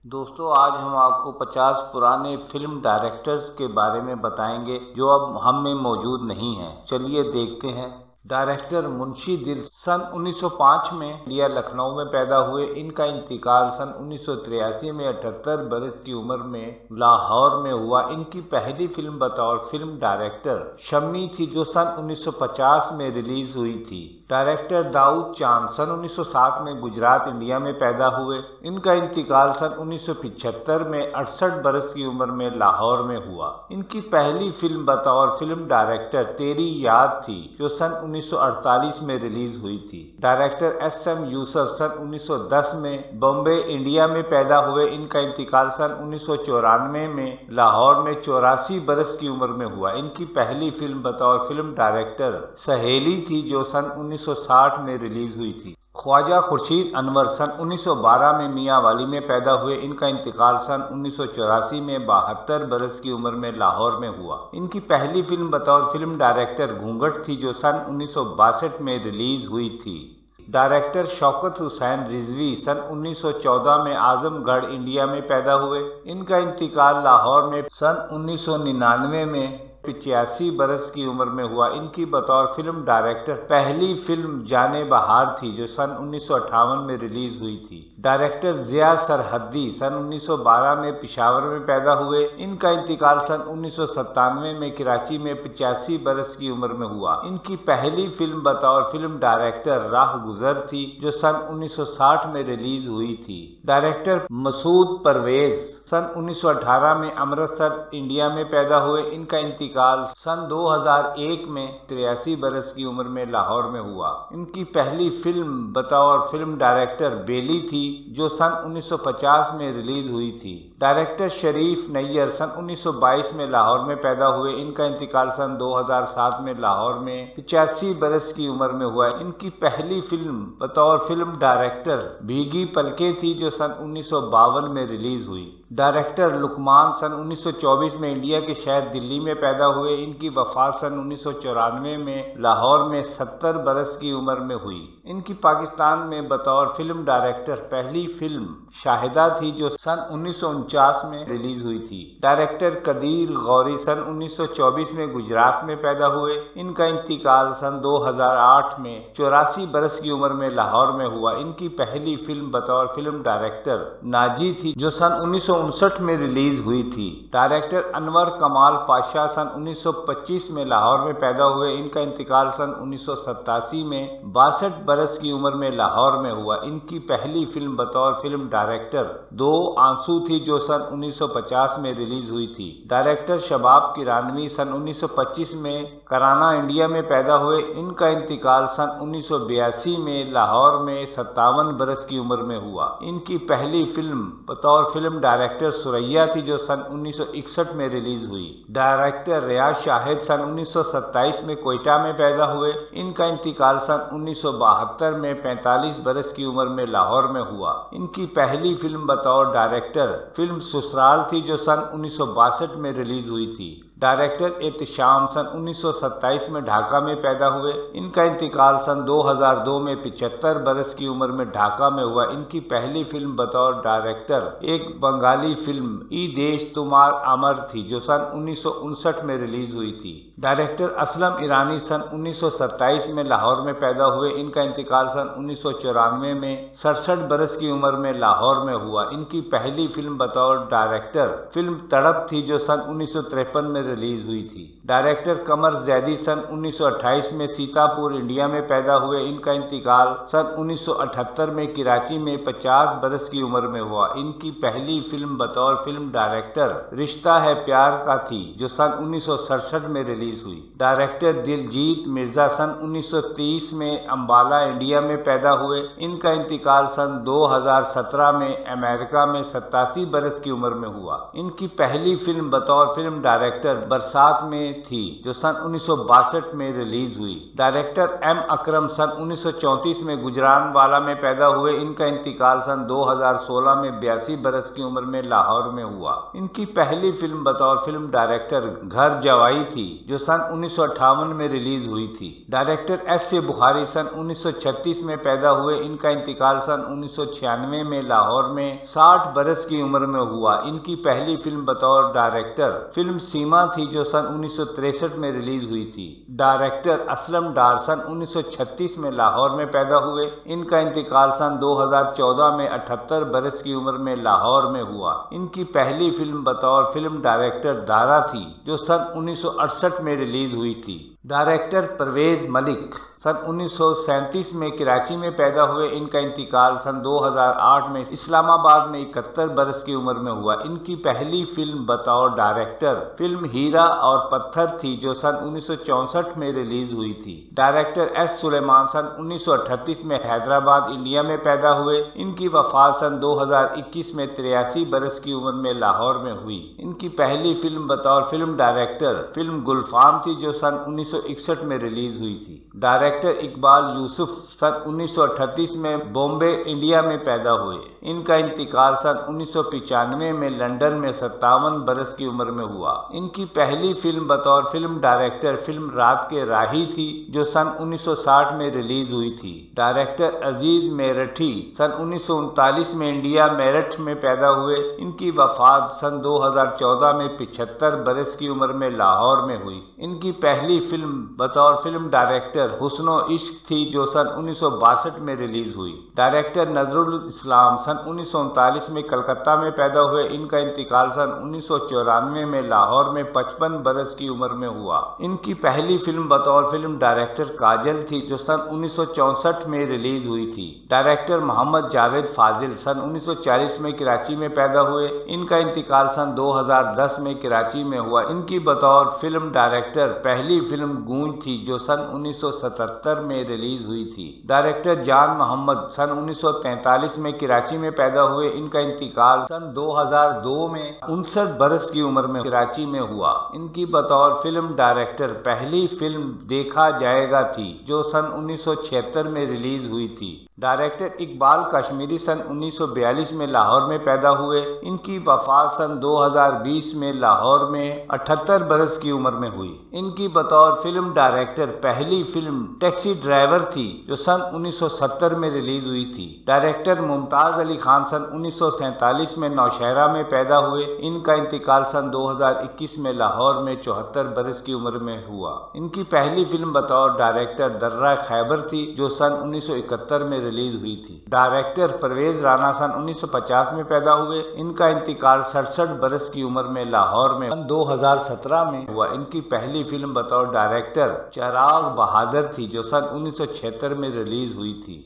दोस्तों, आज हम आपको 50 पुराने फिल्म डायरेक्टर्स के बारे में बताएंगे जो अब हम में मौजूद नहीं हैं। चलिए देखते हैं। डायरेक्टर मुंशी दिल सन 1905 में इंडिया लखनऊ में पैदा हुए। इनका इंतकाल सन 1983 में 78 बरस की उम्र में लाहौर में हुआ। इनकी पहली फिल्म बतौर फिल्म डायरेक्टर शम्मी थी जो सन 1950 में रिलीज हुई थी। डायरेक्टर दाऊद चांद सन 1907 में गुजरात इंडिया में पैदा हुए। इनका इंतकाल सन 1975 में 68 बरस की उम्र में लाहौर में हुआ। इनकी पहली फिल्म बतौर फिल्म डायरेक्टर तेरी याद थी जो सन 1948 में रिलीज हुई थी। Director SM. यूसुफ सन 1910 में बॉम्बे इंडिया में पैदा हुए। इनका इंतकाल सन 1994 में लाहौर में 84 बरस की उम्र में हुआ। इनकी पहली फिल्म बतौर फिल्म डायरेक्टर सहेली थी जो सन 1960 में रिलीज हुई थी। ख्वाजा खुर्शीद अनवर सन 1912 में मियांवाली में पैदा हुए। इनका इंतकाल सन 1984 में 72 बरस की उम्र में लाहौर में हुआ। इनकी पहली फिल्म बतौर फिल्म डायरेक्टर घूंघट थी जो सन 1962 में रिलीज हुई थी। डायरेक्टर शौकत हुसैन रिजवी सन 1914 में आजमगढ़ इंडिया में पैदा हुए। इनका इंतकाल लाहौर में सन 1999 में 85 बरस की उम्र में हुआ। इनकी बतौर फिल्म डायरेक्टर पहली फिल्म जाने बहार थी जो सन 1958 में रिलीज हुई थी। डायरेक्टर जिया सरहदी सन 1912 में पिशावर में पैदा हुए। इनका इंतकाल सन 1997 में कराची में 85 बरस की उम्र में हुआ। इनकी पहली फिल्म बतौर फिल्म डायरेक्टर राह गुजर थी जो सन 1960 में रिलीज हुई थी। डायरेक्टर मसूद परवेज सन 1918 में अमृतसर इंडिया में पैदा हुए। इनका इंतकाल सन 2001 में 83 बरस की उम्र में लाहौर में हुआ। इनकी पहली फिल्म बतौर फिल्म डायरेक्टर बेली थी जो सन 1950 में रिलीज हुई थी। डायरेक्टर शरीफ नैयर सन 1922 में लाहौर में पैदा हुए। इनका इंतकाल सन 2007 में लाहौर में 85 बरस की उम्र में हुआ। इनकी पहली फिल्म बतौर फिल्म डायरेक्टर भीगी पलके थी जो सन 1952 में रिलीज हुई। डायरेक्टर लुकमान सन 1924 में इंडिया के शहर दिल्ली में पैदा हुए। इनकी वफात सन 1994 में लाहौर में 70 बरस की उम्र में हुई। इनकी पाकिस्तान में बतौर फिल्म डायरेक्टर पहली फिल्म शाहिदा थी जो सन 1949 में रिलीज हुई थी। डायरेक्टर कदीर गौरी सन 1924 में गुजरात में पैदा हुए। इनका इंतकाल सन 2008 में 84 बरस की उम्र में लाहौर में हुआ। इनकी पहली फिल्म बतौर फिल्म डायरेक्टर नाजी थी जो सन 1959 में रिलीज हुई थी। डायरेक्टर अनवर कमाल पाशा सन 1925 में लाहौर में पैदा हुए। इनका इंतकाल सन 1987 में 62 बरस की उम्र में लाहौर में हुआ। इनकी पहली फिल्म बतौर फिल्म डायरेक्टर दो आंसू थी जो सन 1950 में रिलीज हुई थी। डायरेक्टर शबाब किरानवी सन 1925 में कराना इंडिया में पैदा हुए। इनका इंतकाल सन 1982 में लाहौर में 57 बरस की उम्र में हुआ। इनकी पहली फिल्म बतौर फिल्म डायरेक्टर सुरैया थी जो सन 1961 में रिलीज हुई। डायरेक्टर रियाज शाहिद सन 1927 में कोयटा में पैदा हुए। इनका इंतकाल सन 1972 में 45 बरस की उम्र में लाहौर में हुआ। इनकी पहली फिल्म बतौर डायरेक्टर फिल्म ससुराल थी जो सन 1962 में रिलीज हुई थी। डायरेक्टर एहतिशाम सन 1927 में ढाका में पैदा हुए। इनका इंतकाल सन 2002 में 75 बरस की उम्र में ढाका में हुआ। इनकी पहली फिल्म बतौर डायरेक्टर एक बंगाली फिल्म ई देश तुमार अमर थी जो सन 1959 में रिलीज हुई थी। डायरेक्टर असलम ईरानी सन 1927 में लाहौर में पैदा हुए। इनका इंतकाल सन 1994 में 67 बरस की उम्र में लाहौर में हुआ। इनकी पहली फिल्म बतौर डायरेक्टर फिल्म तड़प थी जो सन 1953 में रिलीज हुई थी। डायरेक्टर कमर जैदी सन 1928 में सीतापुर इंडिया में पैदा हुए। इनका इंतकाल सन 1978 में कराची में 50 बरस की उम्र में हुआ। इनकी पहली फिल्म बतौर फिल्म डायरेक्टर रिश्ता है प्यार का थी जो सन 1967 में रिलीज हुई। डायरेक्टर दिलजीत मिर्जा सन 1930 में अंबाला इंडिया में पैदा हुए। इनका इंतकाल सन 2017 में अमेरिका में 87 बरस की उम्र में हुआ। इनकी पहली फिल्म बतौर फिल्म डायरेक्टर बरसात में थी जो सन 1962 में रिलीज हुई। डायरेक्टर एम अकरम सन 1934 में गुजरानवाला में पैदा हुए। इनका इंतकाल सन 2016 में 82 बरस की उम्र में लाहौर में हुआ। इनकी पहली फिल्म बतौर फिल्म डायरेक्टर घर जवाई थी जो सन 1958 में रिलीज हुई थी। डायरेक्टर एस ए बुखारी सन 1936 में पैदा हुए। इनका इंतकाल सन 1996 में लाहौर में 60 बरस की उम्र में हुआ। इनकी पहली फिल्म बतौर डायरेक्टर फिल्म सीमा थी जो सन 1963 में रिलीज हुई थी। डायरेक्टर असलम डार सन 1936 में लाहौर में पैदा हुए। इनका इंतकाल सन 2014 में 78 बरस की उम्र में लाहौर में हुआ। इनकी पहली फिल्म बतौर फिल्म डायरेक्टर दारा थी जो सन 1968 में रिलीज हुई थी। डायरेक्टर परवेज मलिक सन 1937 में कराची में पैदा हुए। इनका इंतकाल सन 2008 में इस्लामाबाद में 71 बरस की उम्र में हुआ। इनकी पहली फिल्म बतौर डायरेक्टर फिल्म हीरा और पत्थर थी जो सन 1964 में रिलीज हुई थी। डायरेक्टर एस सुलेमान सन 1938 में हैदराबाद इंडिया में पैदा हुए। इनकी वफात सन 2021 में 83 बरस की उम्र में लाहौर में हुई। इनकी पहली फिल्म बतौर फिल्म डायरेक्टर फिल्म गुलफाम थी जो सन 1961 में रिलीज हुई थी। डायरेक्टर इकबाल यूसुफ सन 1938 में बॉम्बे इंडिया में पैदा हुए। इनका इंतकाल सन 1995 में लंदन में 57 बरस की उम्र में हुआ। इनकी पहली फिल्म बतौर फिल्म डायरेक्टर फिल्म रात के राही थी जो सन 1960 में रिलीज हुई थी। डायरेक्टर अजीज मेरठी सन 1939 में इंडिया मेरठ में पैदा हुए। इनकी वफात सन 2014 में 75 बरस की उम्र में लाहौर में हुई। इनकी पहली फिल्म बतौर फिल्म डायरेक्टर हुस्नो इश्क थी जो सन 1962 में रिलीज हुई। डायरेक्टर नजरुल इस्लाम सन 1939 में कलकत्ता में पैदा हुए। इनका इंतकाल सन 1994 में लाहौर में 55 बरस की उम्र में हुआ। इनकी पहली फिल्म बतौर फिल्म डायरेक्टर काजल थी जो सन 1964 में रिलीज हुई थी। डायरेक्टर मोहम्मद जावेद फाजिल सन 1940 में कराची में पैदा हुए। इनका इंतकाल सन 2010 में कराची में हुआ। इनकी बतौर फिल्म डायरेक्टर पहली फिल्म गूंज थी जो सन 1977 में रिलीज हुई थी। डायरेक्टर जान मोहम्मद सन 1943 में कराची में पैदा हुए। इनका इंतकाल सन 2002 में 59 बरस की उम्र में कराची में हुआ। इनकी बतौर फिल्म डायरेक्टर पहली फिल्म देखा जाएगा थी जो सन 1976 में रिलीज हुई थी। डायरेक्टर इकबाल कश्मीरी सन 1942 में लाहौर में पैदा हुए। इनकी वफात सन 2020 में लाहौर में 78 बरस की उम्र में हुई। इनकी बतौर फिल्म डायरेक्टर पहली फिल्म टैक्सी ड्राइवर थी जो सन 1970 में रिलीज हुई थी। डायरेक्टर मुमताज अली खान सन 1947 में नौशहरा में पैदा हुए। इनका इंतकाल सन 2021 में लाहौर में 74 बरस की उम्र में हुआ। इनकी पहली फिल्म बतौर डायरेक्टर दर्रा खैबर थी जो सन 1971 में रिलीज हुई थी। डायरेक्टर परवेज राना सन 1950 में पैदा हुए। इनका इंतकाल 67 बरस की उम्र में लाहौर में 2017 में हुआ। इनकी पहली फिल्म बतौर डायरेक्टर चिराग बहादुर थी जो सन 1976 में रिलीज हुई थी।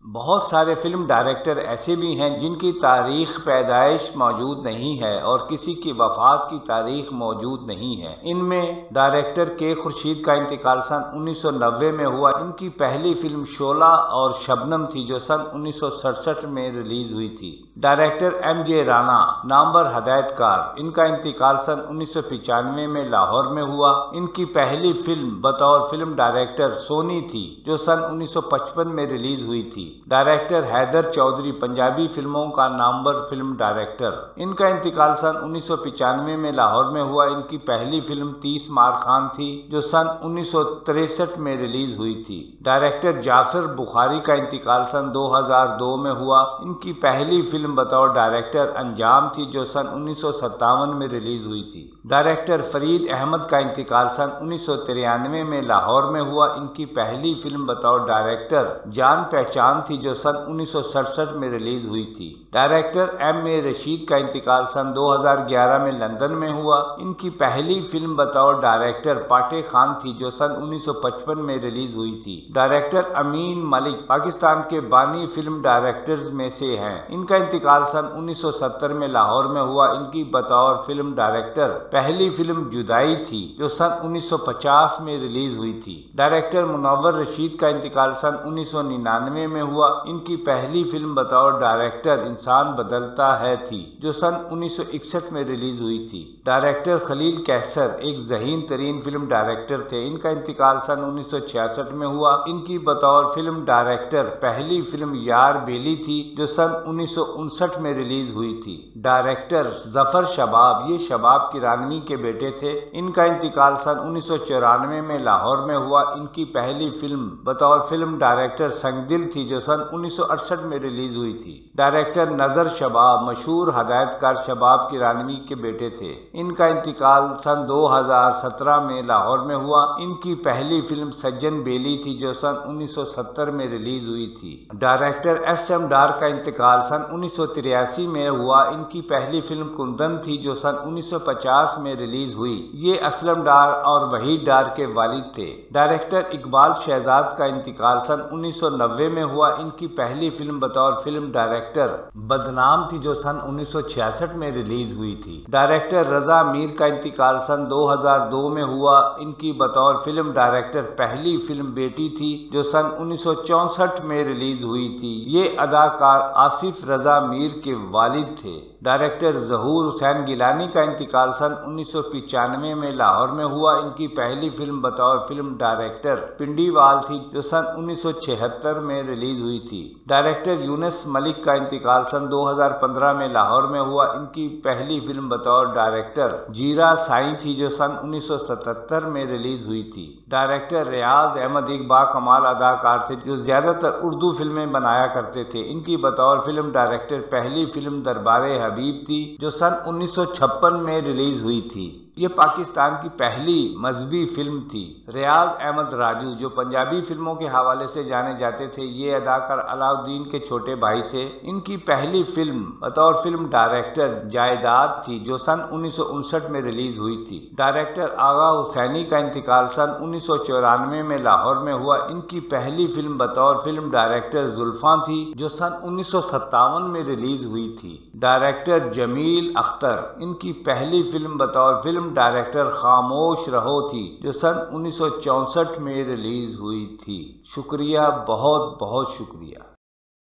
बहुत सारे फिल्म डायरेक्टर ऐसे भी हैं जिनकी तारीख पैदाइश मौजूद नहीं है और किसी की वफात की तारीख मौजूद नहीं है। इनमें डायरेक्टर के खुर्शीद का इंतकाल सन 1990 में हुआ। इनकी पहली फिल्म शोला और शबनम थी जो सन 1967 में रिलीज हुई थी। डायरेक्टर MJ राना नामवर हदायतकार, इनका इंतकाल सन 1995 में लाहौर में हुआ। इनकी पहली फिल्म बतौर फिल्म डायरेक्टर सोनी थी जो सन 1955 में रिलीज हुई थी। डायरेक्टर हैदर चौधरी पंजाबी फिल्मों का नामवर फिल्म डायरेक्टर, इनका इंतकाल सन 1995 में लाहौर में हुआ। इनकी पहली फिल्म 30 मार खान थी जो सन 1963 में रिलीज हुई थी। डायरेक्टर जाफर बुखारी का इंतकाल सन 2002 में हुआ। इनकी पहली फिल्म बतौर डायरेक्टर अंजाम थी जो सन 1957 में रिलीज हुई थी। डायरेक्टर फरीद अहमद का इंतकाल सन 1993 में लाहौर में हुआ। इनकी पहली फिल्म बतौर डायरेक्टर जान पहचान थी जो सन 1967 में रिलीज हुई थी। डायरेक्टर MA रशीद का इंतकाल सन 2011 में लंदन में हुआ। इनकी पहली फिल्म बतौर डायरेक्टर पाटे खान थी जो सन 1955 में रिलीज हुई थी। डायरेक्टर अमीन मलिक पाकिस्तान के बानी फिल्म डायरेक्टर्स में से हैं। इनका इंतकाल सन 1970 में लाहौर में हुआ। इनकी बतौर फिल्म डायरेक्टर पहली फिल्म जुदाई थी जो सन 1950 में रिलीज हुई थी। डायरेक्टर मुनव्वर रशीद का इंतकाल सन 1999 में हुआ इनकी पहली फिल्म बतौर डायरेक्टर इंसान बदलता है थी, जो सन 1961 में रिलीज हुई थी। डायरेक्टर खलील कैसर एक ज़हीन तरीन फिल्म डायरेक्टर थे। इनका इंतकाल सन 1966 में हुआ। इनकी बतौर फिल्म डायरेक्टर पहली फिल्म यार बेली थी, जो सन 1959 में रिलीज हुई थी। डायरेक्टर जफर शबाब ये शबाब किरानवी के बेटे थे। इनका इंतकाल सन 1994 में लाहौर में हुआ। इनकी पहली फिल्म बतौर फिल्म डायरेक्टर संगदिल थी, जो सन 1968 में रिलीज हुई थी। डायरेक्टर नजर शबाब मशहूर हदायतकार शबाब किरानवी के बेटे थे। इनका इंतकाल सन 2017 में लाहौर में हुआ। इनकी पहली फिल्म सज्जन बेली थी, जो सन 1970 में रिलीज हुई थी। डायरेक्टर SM डार का इंतकाल सन 1983 में हुआ। इनकी पहली फिल्म कुंदन थी, जो सन 1950 में रिलीज हुई। ये असलम डार और वहीद डार के वालिद थे। डायरेक्टर इकबाल शहजाद का इंतकाल सन 1990 में हुआ। इनकी पहली फिल्म बतौर फिल्म डायरेक्टर बदनाम थी, जो सन 1966 में रिलीज हुई थी। डायरेक्टर रजा मीर का इंतकाल सन 2002 में हुआ। इनकी बतौर फिल्म डायरेक्टर पहली फिल्म बेटी थी, जो सन 1964 में रिलीज हुई थी। ये अदाकार आसिफ रजा मीर के वालिद थे। डायरेक्टर जहूर हुसैन गिलानी का इंतकाल सन 1995 में लाहौर में हुआ। इनकी पहली फिल्म बतौर फिल्म डायरेक्टर पिंडीवाल थी, जो सन 1976 में रिलीज हुई थी। डायरेक्टर यूनुस मलिक का इंतकाल सन 2015 में लाहौर में हुआ। इनकी पहली फिल्म बतौर डायरेक्टर जीरा साई थी, जो सन 1977 में रिलीज हुई थी। डायरेक्टर रियाज अहमद एक बाकमाल अदाकार थे, जो ज्यादातर उर्दू फिल्में बनाया करते थे। इनकी बतौर फिल्म डायरेक्टर पहली फिल्म दरबारे हबीब थी, जो सन 1956 में रिलीज हुई थी। ये पाकिस्तान की पहली मजहबी फिल्म थी। रियाज अहमद राजू जो पंजाबी फिल्मों के हवाले से जाने जाते थे, ये अदाकार अलाउद्दीन के छोटे भाई थे। इनकी पहली फिल्म बतौर फिल्म डायरेक्टर जायदाद थी, जो सन 1959 में रिलीज हुई थी। डायरेक्टर आगा हुसैनी का इंतकाल सन 1994 में लाहौर में हुआ। इनकी पहली फिल्म बतौर फिल्म डायरेक्टर जुल्फां थी, जो सन 1957 में रिलीज हुई थी। डायरेक्टर जमील अख्तर इनकी पहली फिल्म बतौर फिल्म डायरेक्टर खामोश रहो थी, जो सन 1964 में रिलीज हुई थी। शुक्रिया, बहुत बहुत शुक्रिया।